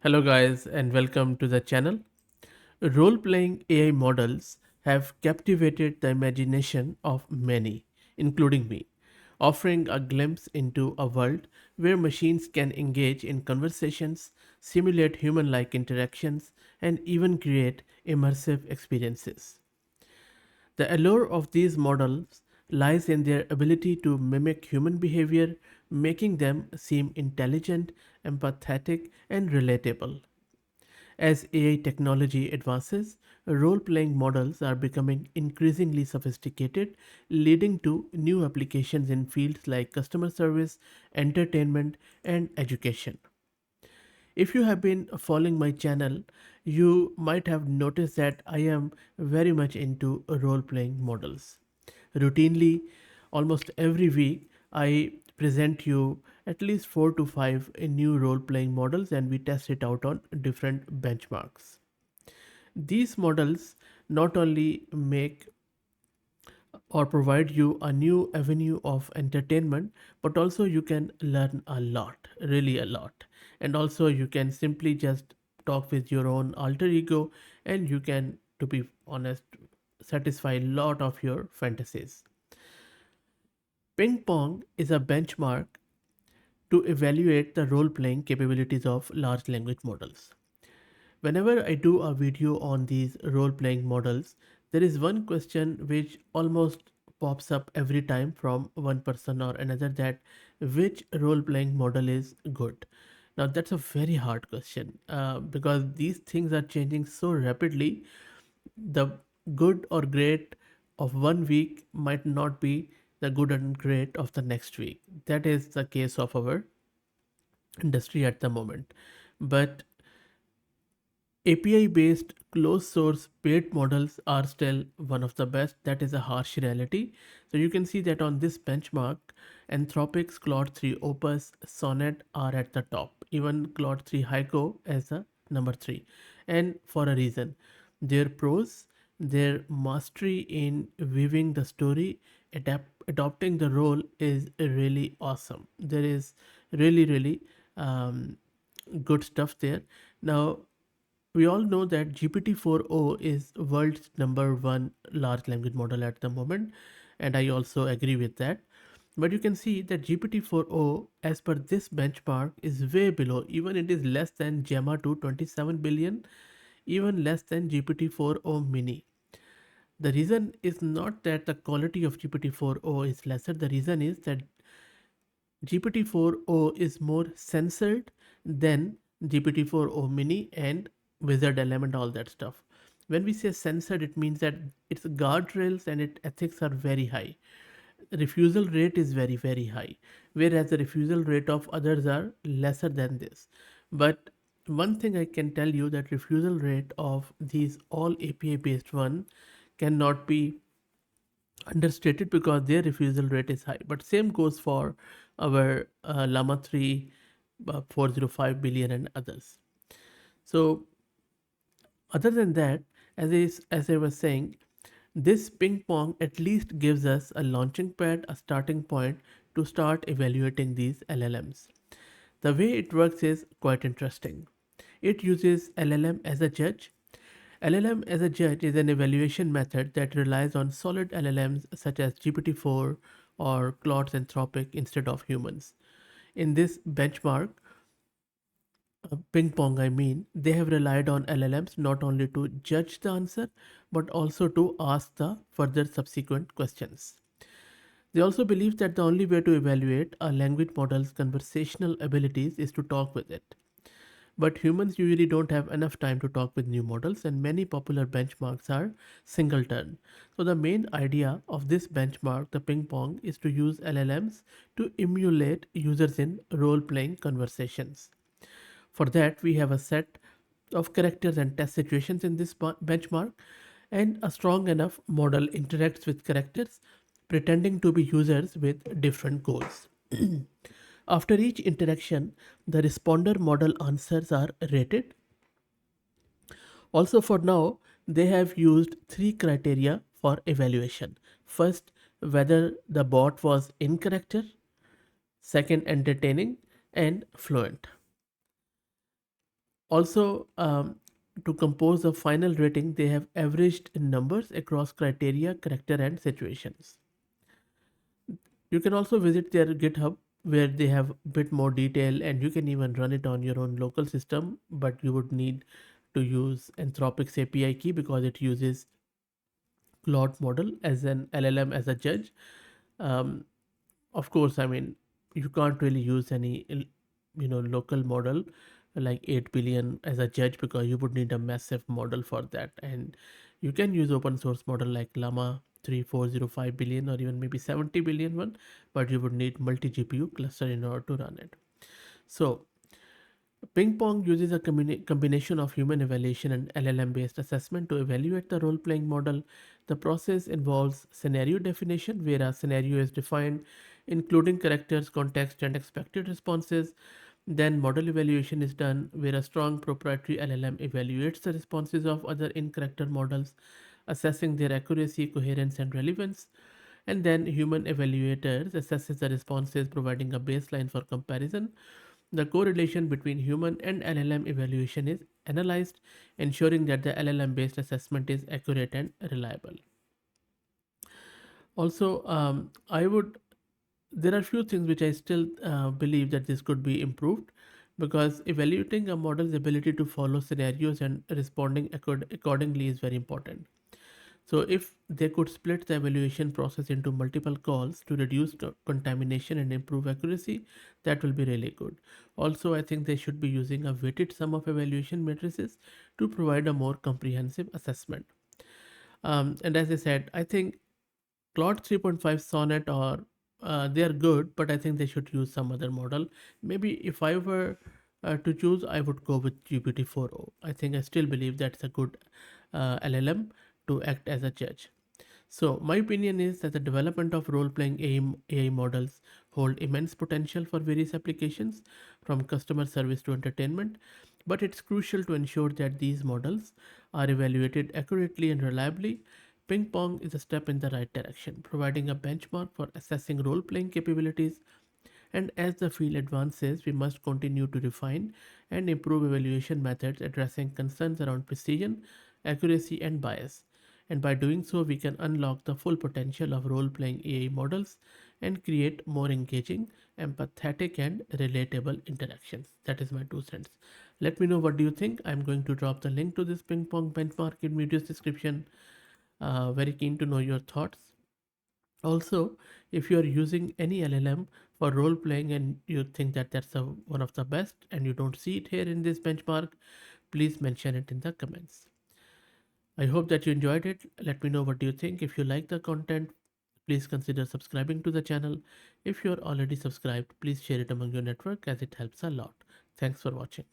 Hello, guys, and welcome to the channel. Role playing AI models have captivated the imagination of many, including me, offering a glimpse into a world where machines can engage in conversations, simulate human like interactions, and even create immersive experiences. The allure of these models lies in their ability to mimic human behavior, making them seem intelligent, empathetic, and relatable. As AI technology advances, role playing models are becoming increasingly sophisticated, leading to new applications in fields like customer service, entertainment, and education. If you have been following my channel, you might have noticed that I am very much into role playing models. Routinely, almost every week, I present you at least 4 to 5 new role playing models and we test it out on different benchmarks. These models not only make or provide you a new avenue of entertainment, but also you can learn a lot, really a lot. And also, you can simply just talk with your own alter ego and you can, to be honest, satisfy a lot of your fantasies. Ping Pong is a benchmark to evaluate the role playing capabilities of large language models. Whenever I do a video on these role playing models, there is one question which almost pops up every time from one person or another, that which role playing model is good. Now, that's a very hard question because these things are changing so rapidly. The good or great of one week might not be the good and great of the next week. That is the case of our industry at the moment. But API based closed source paid models are still one of the best. That is a harsh reality. So you can see that on this benchmark, Anthropic's Claude 3 Opus Sonnet are at the top, even Claude 3 Haiku as a number 3. And for a reason. Their prose, their mastery in weaving the story, adopting the role is really awesome. There is really good stuff there. Now, we all know that GPT-4o is world's number one large language model at the moment, and I also agree with that. But you can see that GPT-4o, as per this benchmark, is way below. Even it is less than Gemma 227 billion, even less than GPT-4o mini. The reason is not that the quality of GPT-4o is lesser. The reason is that GPT-4o is more censored than GPT-4o mini and Wizard LM and all that stuff. When we say censored, it means that its guardrails and its ethics are very high. Refusal rate is very high, whereas the refusal rate of others are lesser than this. But one thing I can tell you, that refusal rate of these all API based one cannot be understated because their refusal rate is high. But same goes for our Llama 3, 405 billion and others. So other than that, as I was saying, this ping pong at least gives us a launching pad, a starting point to start evaluating these LLMs. The way it works is quite interesting. It uses LLM as a judge. LLM as a judge is an evaluation method that relies on solid LLMs such as GPT-4 or Claude's Anthropic instead of humans. In this benchmark, ping pong, I mean, they have relied on LLMs not only to judge the answer but also to ask the further subsequent questions. They also believe that the only way to evaluate a language model's conversational abilities is to talk with it. But humans usually don't have enough time to talk with new models, and many popular benchmarks are single turn. So, the main idea of this benchmark, the ping pong, is to use LLMs to emulate users in role playing conversations. For that, we have a set of characters and test situations in this benchmark, and a strong enough model interacts with characters pretending to be users with different goals. After each interaction, the responder model answers are rated. Also, for now, they have used three criteria for evaluation. First, whether the bot was in character, second, entertaining, and fluent. Also, to compose a final rating, they have averaged in numbers across criteria, character, and situations. You can also visit their GitHub where they have a bit more detail, and you can even run it on your own local system, but you would need to use Anthropic's API key because it uses Claude model as an LLM as a judge. Um, of course, I mean, you can't really use any local model like 8 billion as a judge because you would need a massive model for that. And you can use open source model like llama 3405 billion or even maybe 70 billion one, but you would need multi GPU cluster in order to run it. So PingPong uses a combination of human evaluation and LLM based assessment to evaluate the role playing model. The process involves scenario definition, where a scenario is defined, including characters, context, and expected responses. Then, model evaluation is done, where a strong proprietary LLM evaluates the responses of other in character models, assessing their accuracy, coherence, and relevance. And then, human evaluators assesses the responses, providing a baseline for comparison. The correlation between human and LLM evaluation is analyzed, ensuring that the LLM based assessment is accurate and reliable. Also, I would there are few things which I still believe that this could be improved, because evaluating a model's ability to follow scenarios and responding accordingly is very important. So if they could split the evaluation process into multiple calls to reduce contamination and improve accuracy, that will be really good. Also, I think they should be using a weighted sum of evaluation matrices to provide a more comprehensive assessment. And as I said, I think Claude 3.5 Sonnet or they are good, but I think they should use some other model. Maybe if I were to choose, I would go with GPT-4o. I think I still believe that's a good LLM to act as a judge. So, my opinion is that the development of role playing AI models hold immense potential for various applications, from customer service to entertainment. But it's crucial to ensure that these models are evaluated accurately and reliably. Ping Pong is a step in the right direction, providing a benchmark for assessing role playing capabilities. And as the field advances, we must continue to refine and improve evaluation methods addressing concerns around precision, accuracy, and bias. And by doing so, we can unlock the full potential of role playing AI models and create more engaging, empathetic, and relatable interactions. That is my 2 cents. Let me know what do you think. I'm going to drop the link to this ping pong benchmark in video's description. Very keen to know your thoughts. Also, if you are using any LLM for role playing and you think that one of the best and you don't see it here in this benchmark, please mention it in the comments. I hope that you enjoyed it. Let me know what do you think. If you like the content, please consider subscribing to the channel. If you're already subscribed, please share it among your network as it helps a lot. Thanks for watching.